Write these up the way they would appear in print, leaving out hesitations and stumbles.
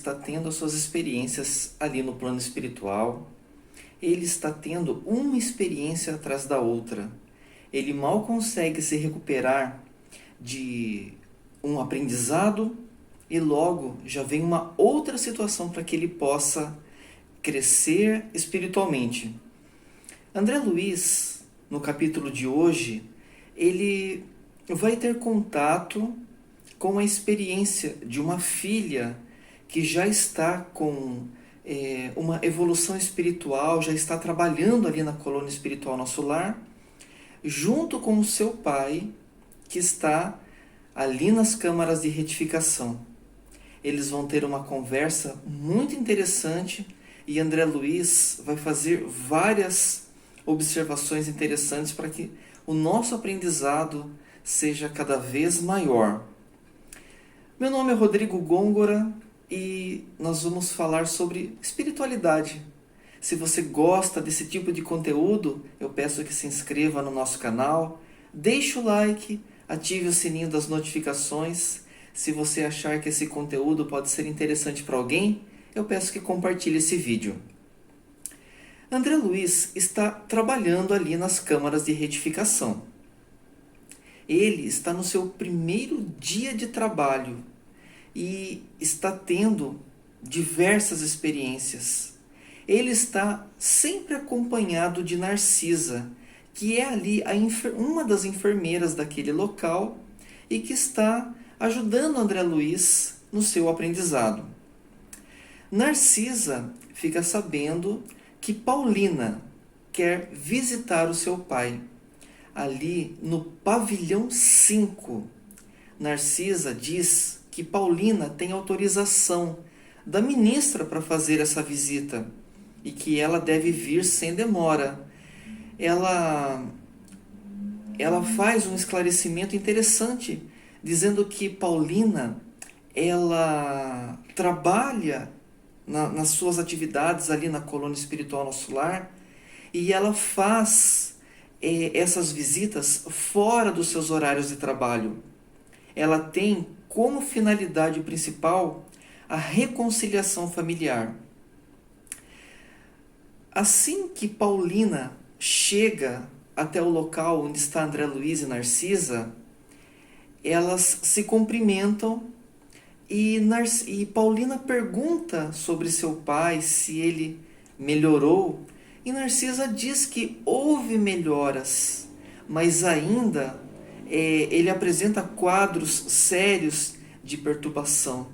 está tendo as suas experiências ali no plano espiritual. Ele está tendo uma experiência atrás da outra. Ele mal consegue se recuperar de um aprendizado e logo já vem uma outra situação para que ele possa crescer espiritualmente. André Luiz, no capítulo de hoje, ele vai ter contato com a experiência de uma filha que já está com uma evolução espiritual, já está trabalhando ali na colônia espiritual Nosso Lar, junto com o seu pai, que está ali nas câmaras de retificação. Eles vão ter uma conversa muito interessante e André Luiz vai fazer várias observações interessantes para que o nosso aprendizado seja cada vez maior. Meu nome é Rodrigo Gôngora e nós vamos falar sobre espiritualidade. Se você gosta desse tipo de conteúdo, eu peço que se inscreva no nosso canal, deixe o like, ative o sininho das notificações. Se você achar que esse conteúdo pode ser interessante para alguém, eu peço que compartilhe esse vídeo. André Luiz está trabalhando ali nas câmaras de retificação. Ele está no seu primeiro dia de trabalho e está tendo diversas experiências. Ele está sempre acompanhado de Narcisa, que é ali uma das enfermeiras daquele local e que está ajudando André Luiz no seu aprendizado. Narcisa fica sabendo que Paulina quer visitar o seu pai, ali no pavilhão 5. Narcisa diz que Paulina tem autorização da ministra para fazer essa visita e que ela deve vir sem demora. Ela faz um esclarecimento interessante, dizendo que Paulina ela trabalha nas suas atividades ali na colônia espiritual Nosso Lar e ela faz essas visitas fora dos seus horários de trabalho. Ela tem como finalidade principal a reconciliação familiar. Assim que Paulina chega até o local onde está André Luiz e Narcisa, elas se cumprimentam e Paulina pergunta sobre seu pai, se ele melhorou, e Narcisa diz que houve melhoras, mas ainda ele apresenta quadros sérios de perturbação.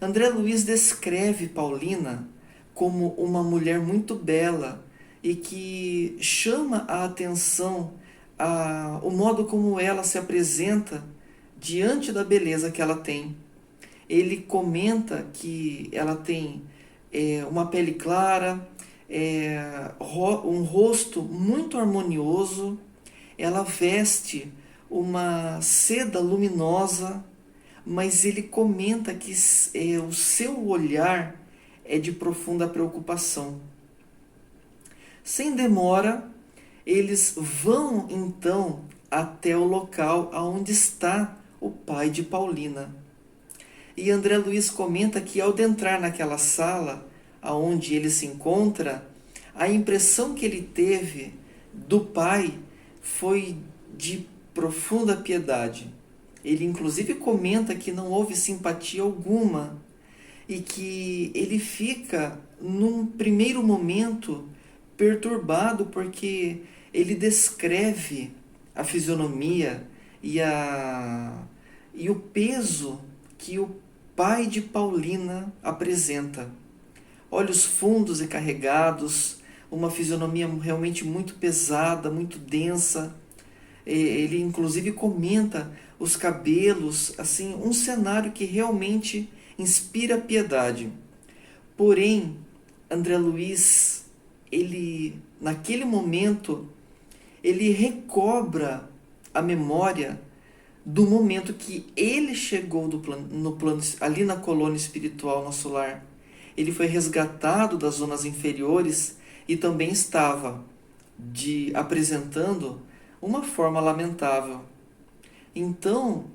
André Luiz descreve Paulina como uma mulher muito bela e que chama a atenção o modo como ela se apresenta diante da beleza que ela tem. Ele comenta que ela tem uma pele clara, um rosto muito harmonioso, ela veste uma seda luminosa, mas ele comenta que o seu olhar é de profunda preocupação. Sem demora, eles vão então até o local onde está o pai de Paulina. E André Luiz comenta que ao adentrar naquela sala onde ele se encontra, a impressão que ele teve do pai foi de profunda piedade. Ele inclusive comenta que não houve simpatia alguma e que ele fica, num primeiro momento, perturbado porque ele descreve a fisionomia e o peso que o pai de Paulina apresenta. Olhos fundos e carregados, uma fisionomia realmente muito pesada, muito densa. Ele inclusive comenta os cabelos, assim, um cenário que realmente inspira piedade. Porém, André Luiz, naquele momento, ele recobra a memória do momento que ele chegou ali na colônia espiritual Nosso Lar. Ele foi resgatado das zonas inferiores e também estava apresentando uma forma lamentável. Então,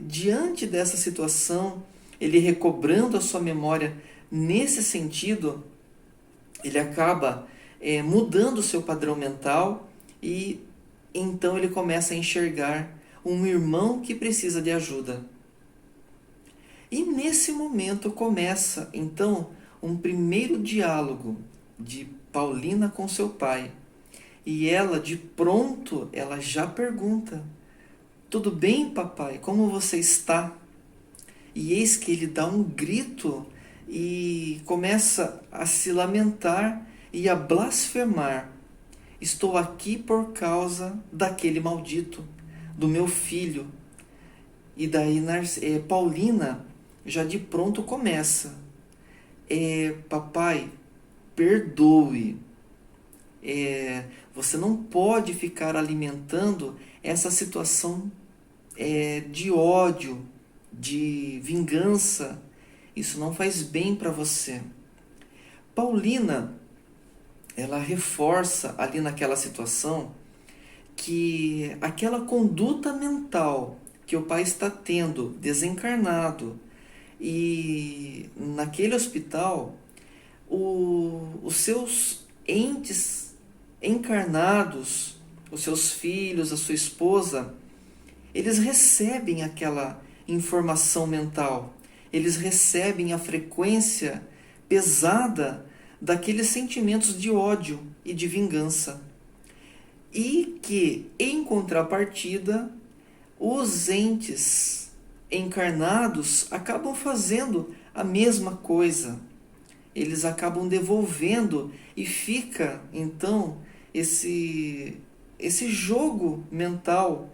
diante dessa situação, ele recobrando a sua memória nesse sentido, ele acaba mudando o seu padrão mental e então ele começa a enxergar um irmão que precisa de ajuda. E nesse momento começa então um primeiro diálogo de Paulina com seu pai. E ela, de pronto, ela já pergunta: tudo bem, papai? Como você está? E eis que ele dá um grito e começa a se lamentar e a blasfemar. Estou aqui por causa daquele maldito, do meu filho. E daí Paulina já de pronto começa: papai, perdoe. Você não pode ficar alimentando essa situação de ódio, de vingança. Isso não faz bem para você. Paulina, ela reforça ali naquela situação que aquela conduta mental que o pai está tendo desencarnado e naquele hospital, os seus entes encarnados, os seus filhos, a sua esposa, eles recebem aquela informação mental, eles recebem a frequência pesada daqueles sentimentos de ódio e de vingança. E que, em contrapartida, os entes encarnados acabam fazendo a mesma coisa. Eles acabam devolvendo e fica, então, esse jogo mental,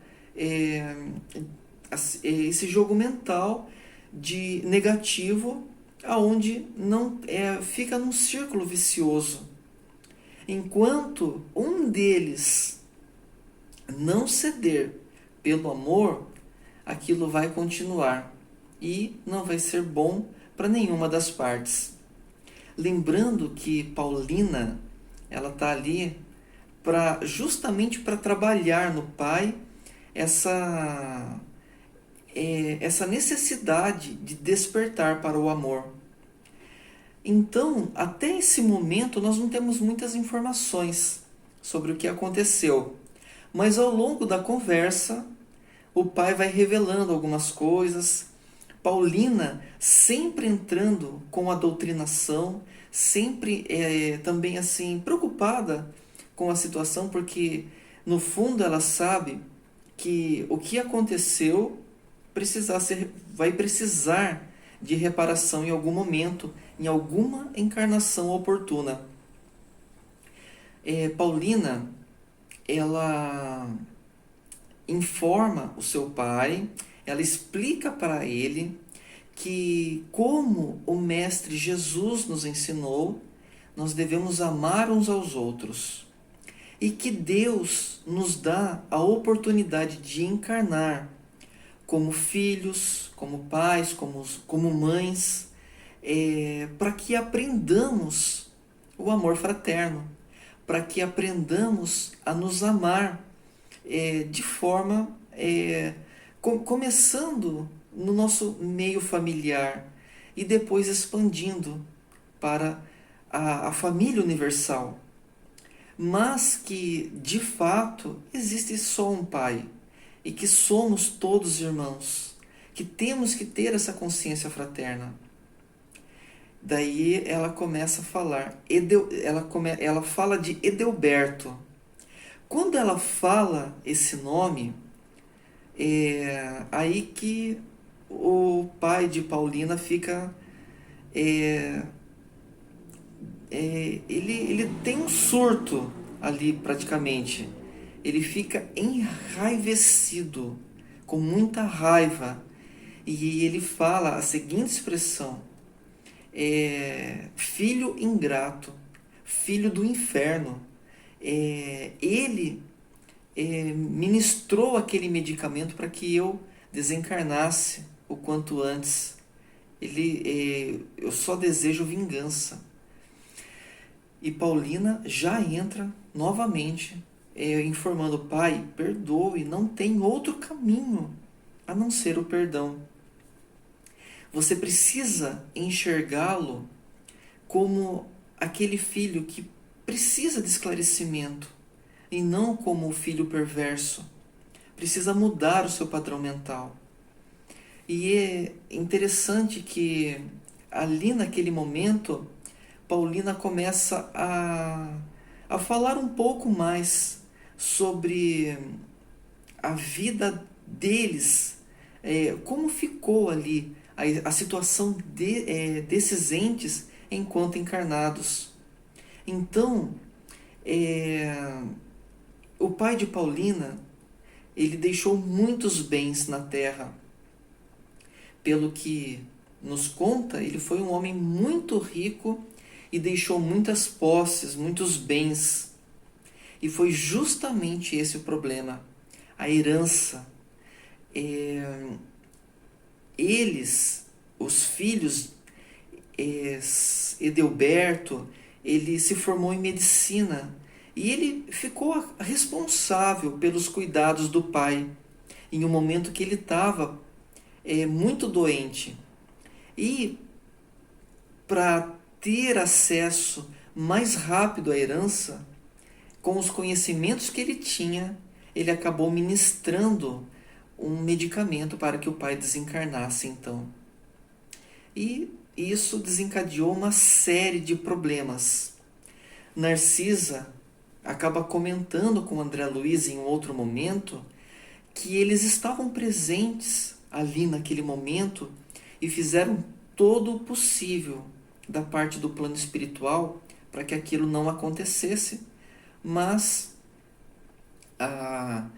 esse jogo mental de negativo, aonde não fica num círculo vicioso. Enquanto um deles não ceder pelo amor, aquilo vai continuar e não vai ser bom para nenhuma das partes. Lembrando que Paulina, ela está ali justamente para trabalhar no pai essa necessidade de despertar para o amor. Então, até esse momento, nós não temos muitas informações sobre o que aconteceu. Mas ao longo da conversa, o pai vai revelando algumas coisas. Paulina sempre entrando com a doutrinação, sempre também assim preocupada com a situação, porque no fundo ela sabe que o que aconteceu vai precisar de reparação em algum momento, em alguma encarnação oportuna. Paulina, ela informa o seu pai, ela explica para ele que, como o Mestre Jesus nos ensinou, nós devemos amar uns aos outros. E que Deus nos dá a oportunidade de encarnar como filhos, como pais, como mães, para que aprendamos o amor fraterno, para que aprendamos a nos amar de forma, começando no nosso meio familiar e depois expandindo para a família universal. Mas que, de fato, existe só um Pai e que somos todos irmãos, que temos que ter essa consciência fraterna. Daí ela começa a falar, ela fala de Edelberto. Quando ela fala esse nome, aí que o pai de Paulina fica... ele tem um surto ali praticamente. Ele fica enraivecido, com muita raiva. E ele fala a seguinte expressão: filho ingrato, filho do inferno. Ele ministrou aquele medicamento para que eu desencarnasse o quanto antes. Eu só desejo vingança. E Paulina já entra novamente informando: pai, perdoe, não tem outro caminho a não ser o perdão. Você precisa enxergá-lo como aquele filho que precisa de esclarecimento e não como o filho perverso. Precisa mudar o seu padrão mental. E é interessante que ali naquele momento, Paulina começa a falar um pouco mais sobre a vida deles, como ficou ali a situação desses entes enquanto encarnados. Então, o pai de Paulina, ele deixou muitos bens na terra. Pelo que nos conta, ele foi um homem muito rico e deixou muitas posses, muitos bens. E foi justamente esse o problema, a herança. Eles, os filhos, Edelberto, ele se formou em medicina e ele ficou responsável pelos cuidados do pai em um momento que ele estava muito doente. E para ter acesso mais rápido à herança, com os conhecimentos que ele tinha, ele acabou ministrando um medicamento para que o pai desencarnasse então. E isso desencadeou uma série de problemas. Narcisa acaba comentando com André Luiz em um outro momento que eles estavam presentes ali naquele momento e fizeram todo o possível da parte do plano espiritual para que aquilo não acontecesse, mas a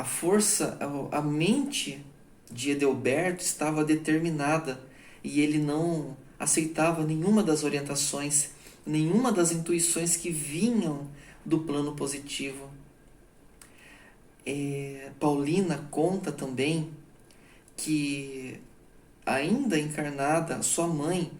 força, a mente de Edelberto estava determinada e ele não aceitava nenhuma das orientações, nenhuma das intuições que vinham do plano positivo. Paulina conta também que, ainda encarnada, sua mãe,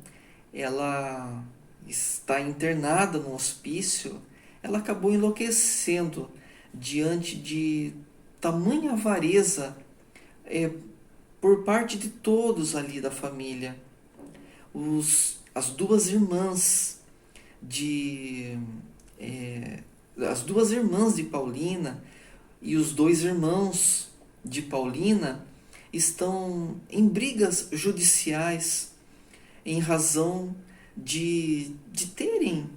ela está internada no hospício. Ela acabou enlouquecendo diante de tamanha avareza por parte de todos ali da família. As duas irmãs de Paulina e os dois irmãos de Paulina estão em brigas judiciais em razão de terem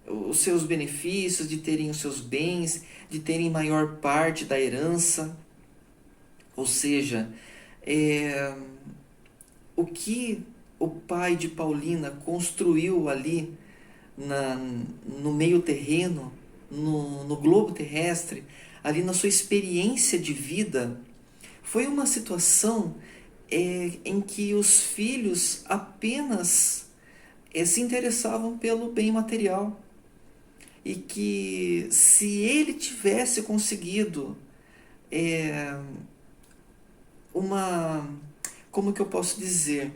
os seus benefícios, de terem os seus bens, de terem maior parte da herança. Ou seja, o que o pai de Paulina construiu ali no meio terreno, no globo terrestre, ali na sua experiência de vida, foi uma situação em que os filhos apenas se interessavam pelo bem material. E que se ele tivesse conseguido como que eu posso dizer?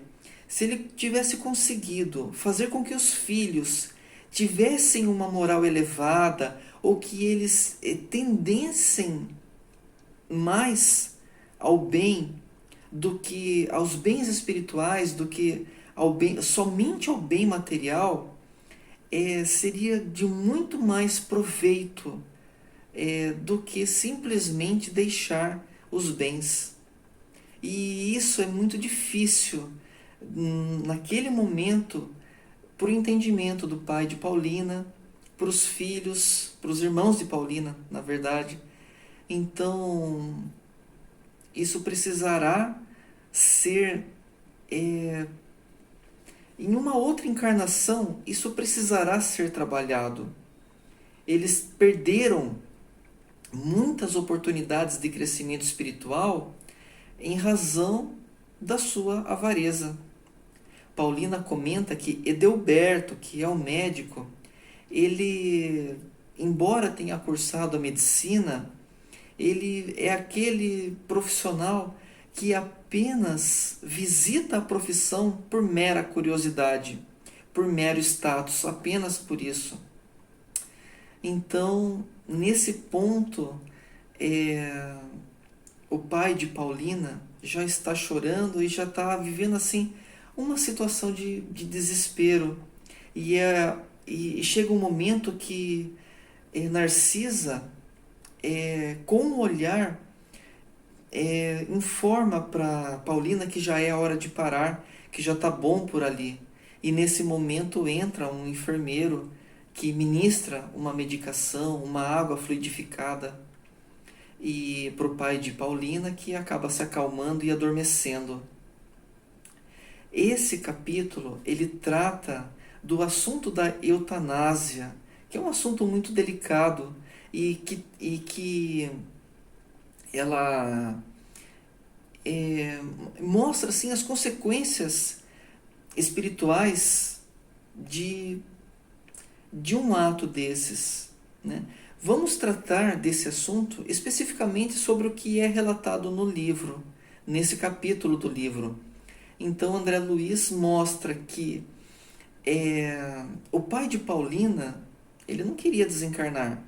Se ele tivesse conseguido fazer com que os filhos tivessem uma moral elevada, ou que eles tendessem mais ao bem do que aos bens espirituais, do que somente ao bem material, seria de muito mais proveito do que simplesmente deixar os bens. E isso é muito difícil naquele momento, por entendimento do pai de Paulina, para os filhos, para os irmãos de Paulina, na verdade. Então, isso precisará ser em uma outra encarnação, isso precisará ser trabalhado. Eles perderam muitas oportunidades de crescimento espiritual em razão da sua avareza. Paulina comenta que Edelberto, que é o médico, ele, embora tenha cursado a medicina, ele é aquele profissional que apenas visita a profissão por mera curiosidade, por mero status, apenas por isso. Então, nesse ponto, o pai de Paulina já está chorando e já está vivendo assim uma situação de desespero. E chega um momento que Narcisa, com um olhar, informa para Paulina que já é a hora de parar, que já está bom por ali. E nesse momento entra um enfermeiro que ministra uma medicação, uma água fluidificada, e para o pai de Paulina, que acaba se acalmando e adormecendo. Esse capítulo ele trata do assunto da eutanásia, que é um assunto muito delicado e que ela mostra assim as consequências espirituais de um ato desses, né? Vamos tratar desse assunto especificamente sobre o que é relatado no livro, nesse capítulo do livro. Então André Luiz mostra que o pai de Paulina, ele não queria desencarnar,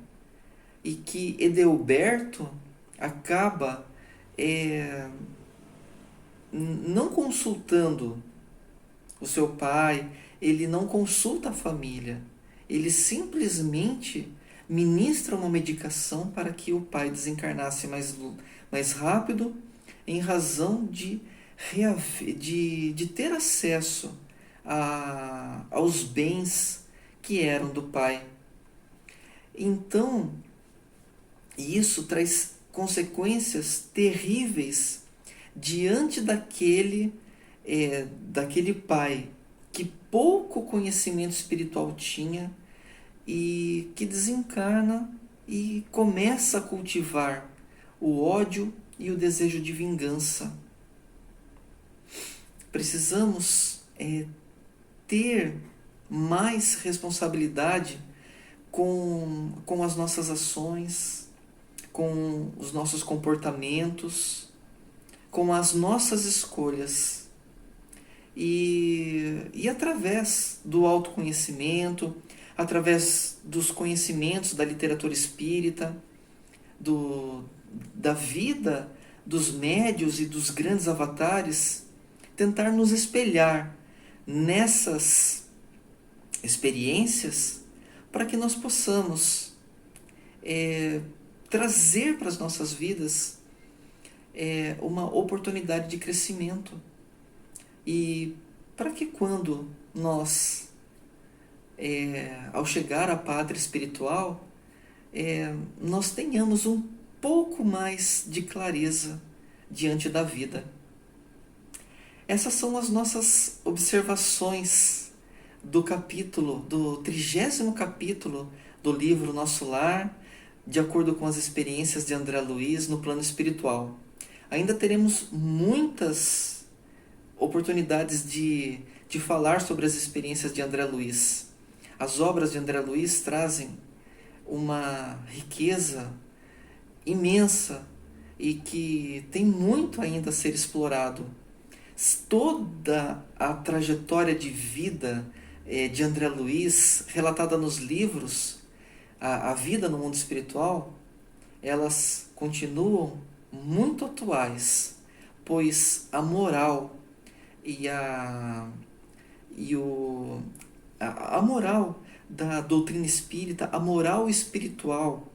e que Edelberto acaba não consultando o seu pai, ele não consulta a família, ele simplesmente ministra uma medicação para que o pai desencarnasse mais rápido, em razão de ter acesso aos bens que eram do pai. Então, isso traz consequências terríveis diante daquele pai que pouco conhecimento espiritual tinha e que desencarna e começa a cultivar o ódio e o desejo de vingança. Precisamos ter mais responsabilidade com as nossas ações, com os nossos comportamentos, com as nossas escolhas. E através do autoconhecimento, através dos conhecimentos da literatura espírita, da vida dos médiuns e dos grandes avatares, tentar nos espelhar nessas experiências para que nós possamos trazer para as nossas vidas uma oportunidade de crescimento. E para que quando nós, ao chegar à pátria espiritual, nós tenhamos um pouco mais de clareza diante da vida. Essas são as nossas observações do 30º capítulo do livro Nosso Lar, de acordo com as experiências de André Luiz no plano espiritual. Ainda teremos muitas oportunidades de falar sobre as experiências de André Luiz. As obras de André Luiz trazem uma riqueza imensa e que tem muito ainda a ser explorado. Toda a trajetória de vida de André Luiz, relatada nos livros, a vida no mundo espiritual, elas continuam muito atuais, pois a moral a moral da doutrina espírita, a moral espiritual,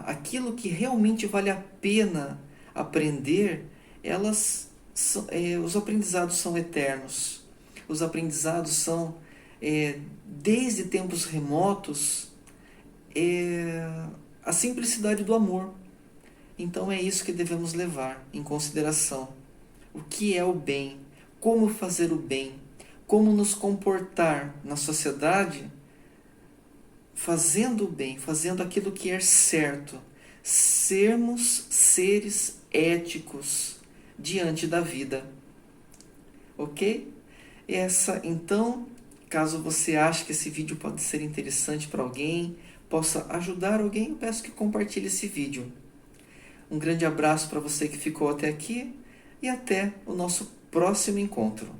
aquilo que realmente vale a pena aprender, os aprendizados são eternos. Os aprendizados são, desde tempos remotos, a simplicidade do amor. Então é isso que devemos levar em consideração. O que é o bem? Como fazer o bem? Como nos comportar na sociedade fazendo o bem, fazendo aquilo que é certo. Sermos seres éticos diante da vida. Ok? Então, caso você ache que esse vídeo pode ser interessante para alguém, possa ajudar alguém, eu peço que compartilhe esse vídeo. Um grande abraço para você que ficou até aqui e até o nosso próximo encontro.